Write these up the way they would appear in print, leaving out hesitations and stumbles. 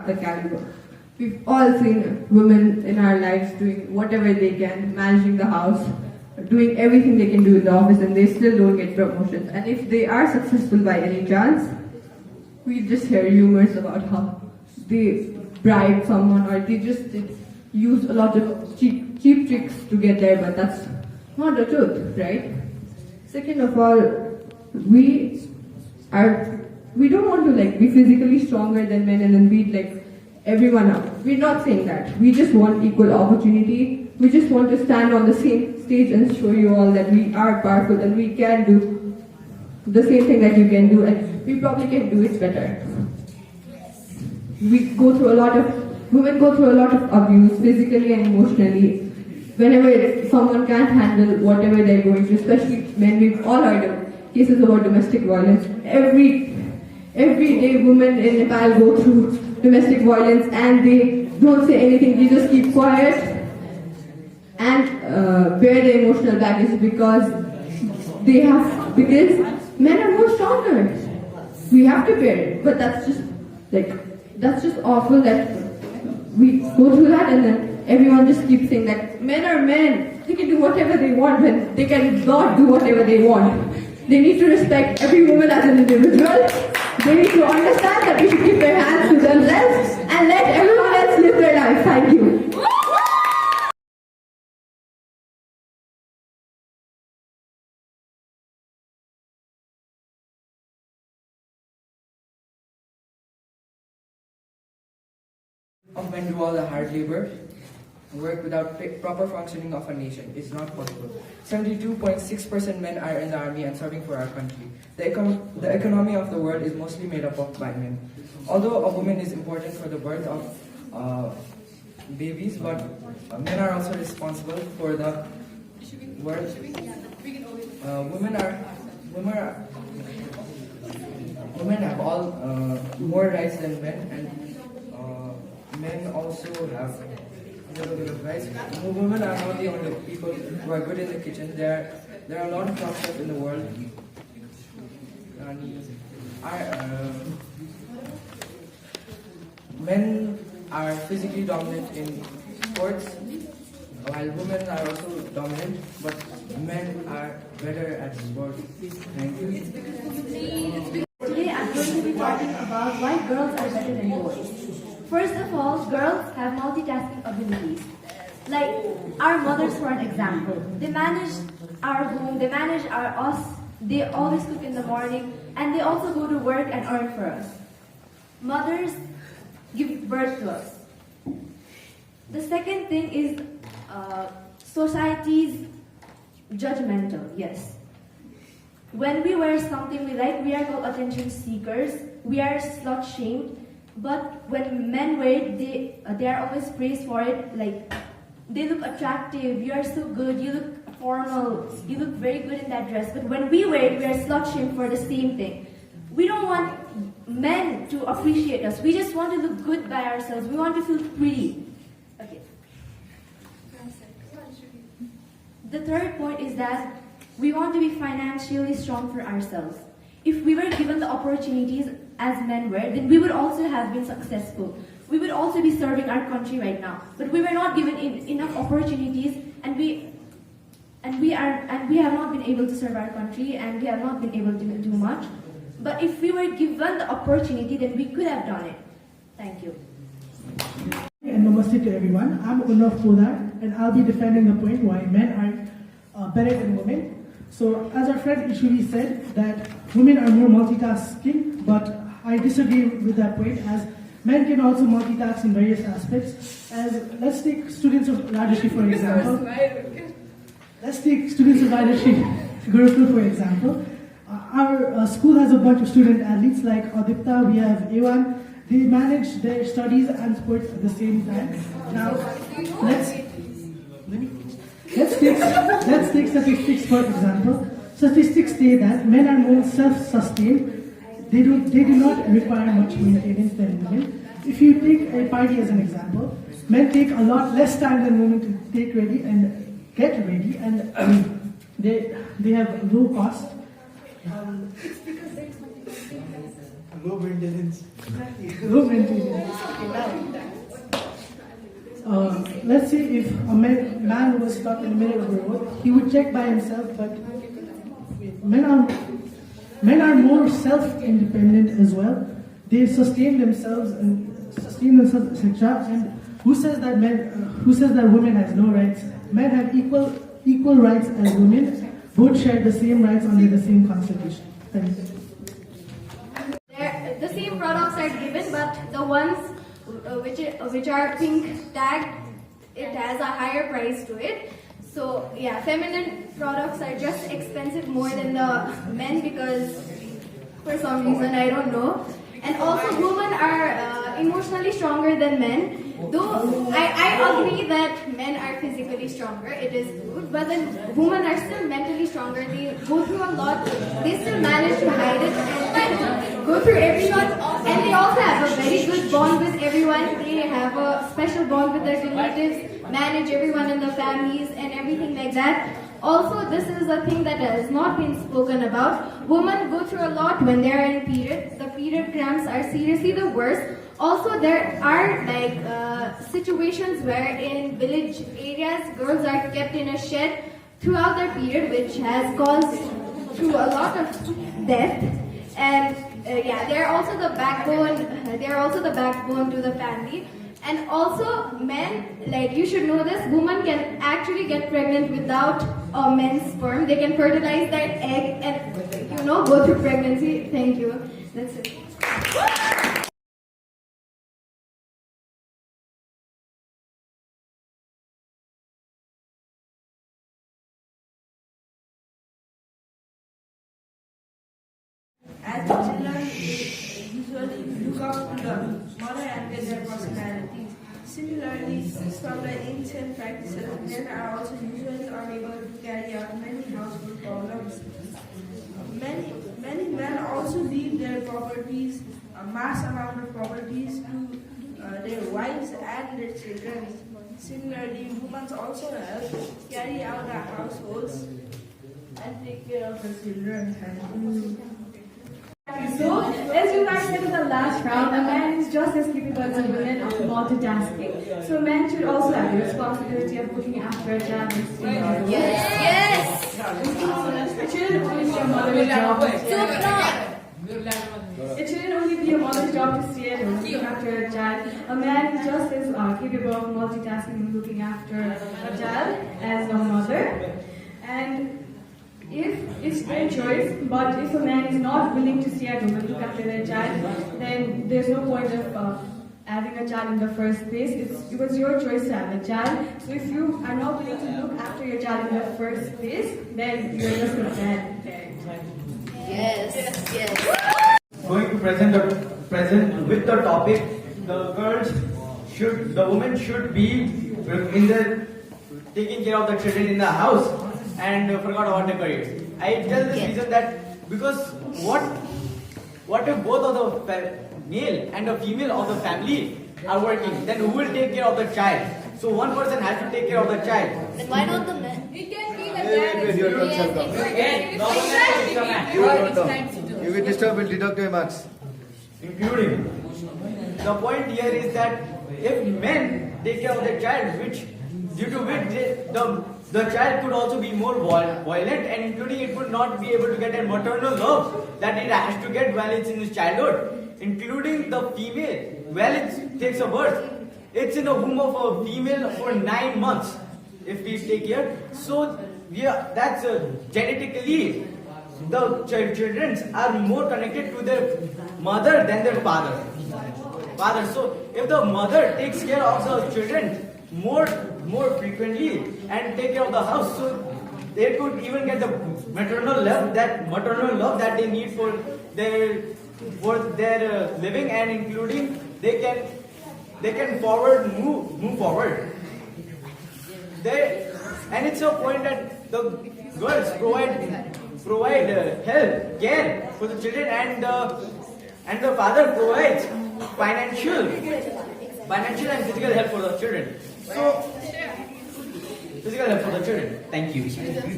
the caliber. We've all seen women in our lives doing whatever they can, managing the house, doing everything they can do in the office, and they still don't get promotions. And if they are successful by any chance, we just hear rumors about how they bribe someone or they just use a lot of cheap tricks to get there, but that's not the truth, right? Second of all, we don't want to be physically stronger than men and then beat everyone up. We're not saying that. We just want equal opportunity. We just want to stand on the same stage and show you all that we are powerful and we can do the same thing that you can do, and we probably can do it better. Women go through a lot of abuse, physically and emotionally. Whenever someone can't handle whatever they're going through, especially men, we've all heard of cases about domestic violence. Every day women in Nepal go through domestic violence and they don't say anything, they just keep quiet and bear the emotional baggage because men are more stronger. We have to bear it, but that's just awful that we go through that and then everyone just keeps saying that men are men, they can do whatever they want when they cannot do whatever they want. They need to respect every woman as an individual. They need to understand that we should keep their hands to themselves and let everyone else live their life. Thank you. Of men do all the hard labor, work without proper functioning of a nation is not possible. 72.6% men are in the army and serving for our country. The economy of the world is mostly made up of by men. Although a woman is important for the birth of babies, but men are also responsible for the world. Women have all more rights than men, and men also have a little bit of rights. Women are not the only people who are good in the kitchen. There are a lot of top chefs in the world. Men are physically dominant in sports, while women are also dominant, but men are better at sports. Thank you. Today I'm going to be talking about why girls are better than boys. First of all, girls have multitasking abilities. Like our mothers, for an example. They manage our home, they manage us, they always cook in the morning, and they also go to work and earn for us. Mothers give birth to us. The second thing is society's judgmental, yes. When we wear something we like, we are called attention seekers, we are slut shamed. But when men wear it, they are always praised for it. Like, they look attractive, you are so good, you look formal, you look very good in that dress. But when we wear it, we are slut shamed for the same thing. We don't want men to appreciate us. We just want to look good by ourselves. We want to feel pretty. Okay. The third point is that we want to be financially strong for ourselves. If we were given the opportunities as men were, then we would also have been successful. We would also be serving our country right now. But we were not given enough opportunities, and we have not been able to serve our country, and we have not been able to do much. But if we were given the opportunity, then we could have done it. Thank you. And namaste to everyone. I'm Ullav Poddar, and I'll be defending the point why men are better than women. So, as our friend Ishuri said, that women are more multitasking, but I disagree with that point, as men can also multitask in various aspects. As let's take students of Rajarshi for example. Let's take students of Rajarshi Gurukul for example. Our school has a bunch of student athletes like Adipta, we have A1. They manage their studies and sports at the same time. Now, let's take statistics for example. Statistics say that men are more self-sustained. They do not require much maintenance than women. If you take a party as an example, men take a lot less time than women to get ready, and they have low cost. Low maintenance. Low maintenance. Let's say if a man was stuck in the middle of the road, he would check by himself, but men are more self-independent as well. They sustain themselves, etc. And who says that women has no rights? Men have equal rights as women. Both share the same rights under the same constitution. Thank you. The same products are given, but the ones which are pink tagged, it has a higher price to it. So yeah, feminine products are just expensive more than the men because for some reason I don't know. And also women are emotionally stronger than men. Though I agree that men are physically stronger, it is good, but then women are still mentally stronger. They go through a lot, they still manage to hide it and go through everyone. And they also have a very good bond with everyone. They have a special bond with their relatives, manage everyone in the families and everything like that. Also, this is a thing that has not been spoken about. Women go through a lot when they are in period. The period cramps are seriously the worst. Also, there are situations where in village areas, girls are kept in a shed throughout their period, which has caused through a lot of death. And yeah, they are also the backbone. They are also the backbone to the family. And also, men, like you should know this, women can actually get pregnant without a man's sperm. They can fertilize their egg and, go through pregnancy. Thank you. That's it. As the children usually look up to the mother and get their personalities. Similarly, from the ancient practices, men are also usually unable to carry out many household problems. Many men also leave their properties, a mass amount of properties, to their wives and their children. Similarly, women also help carry out their households and take care of the children. So, as you guys said in the last round, a man is just as capable as a woman of multitasking. So, men should also have the responsibility of looking after a child and staying out of the way. Yes! It shouldn't only be a mother's job. It shouldn't only be a mother's job to stay at home looking after a child. A man is just as capable of multitasking and looking after a child as a mother. And if it's their choice, but if a man is not willing to stay at home and look after their child, then there's no point of having a child in the first place. It was your choice to have a child. So if you are not willing to look after your child in the first place, then you're just a bad parent. Yes. Going to present with the topic, the women should be in the taking care of the children in the house and forgot about the careers. I tell this reason that because what if both of the male and the female of the family are working, then who will take care of the child? So one person has to take care of the child. Then why not the men? It can be You will disturb, will deduct your marks. Including. The point here is that if men take care of the child, due to which the child could also be more violent, and including it would not be able to get a maternal love that it has to get while it's in its childhood. Including the female, while it takes a birth, it's in the womb of a female for 9 months. If we take care, so that's genetically the children are more connected to their mother than their father. So if the mother takes care of the children more frequently and take care of the house, so they could even get the maternal love that they need for their living, and including they can move forward. And it's a point that the girls provide help, care for the children, and the father provides financial and physical help for the children. So, physical help for the children. Thank you. Everyone,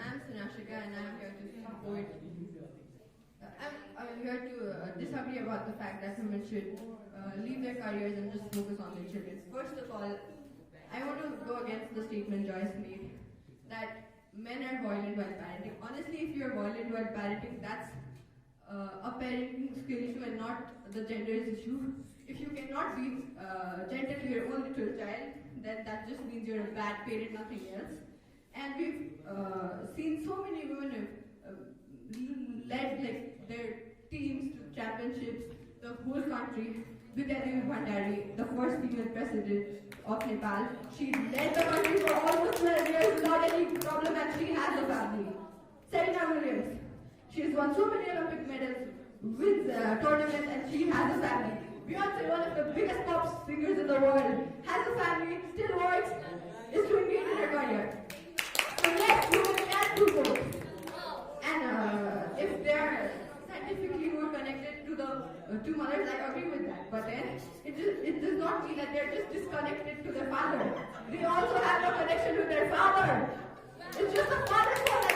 I'm Sunashika and I'm here to support. here to disagree about the fact that women should leave their careers and just focus on their children. First of all, I want to go against the statement Joyce made that men are violent while parenting. Honestly, if you're violent while parenting, that's a parenting skill issue and not the gender's issue. If you cannot be gentle to your own little child, then that just means you're a bad parent, nothing else. And we've seen so many women who've led like their teams to championships, the whole country. Vidya Devi Bhandari, the first female president of Nepal, she led the country for almost 12 years without any problem, and she has a family. Serena Williams, she has won so many Olympic medals, wins tournaments, and she has a family. Beyonce, one of the biggest pop singers in the world, has a family, still works, is doing great in her career. So yes, women can do both. And if they are scientifically more connected to the two mothers, I agree with that. But then it does not mean that they are just disconnected to their father. They also have a connection with their father. It's just a father's fault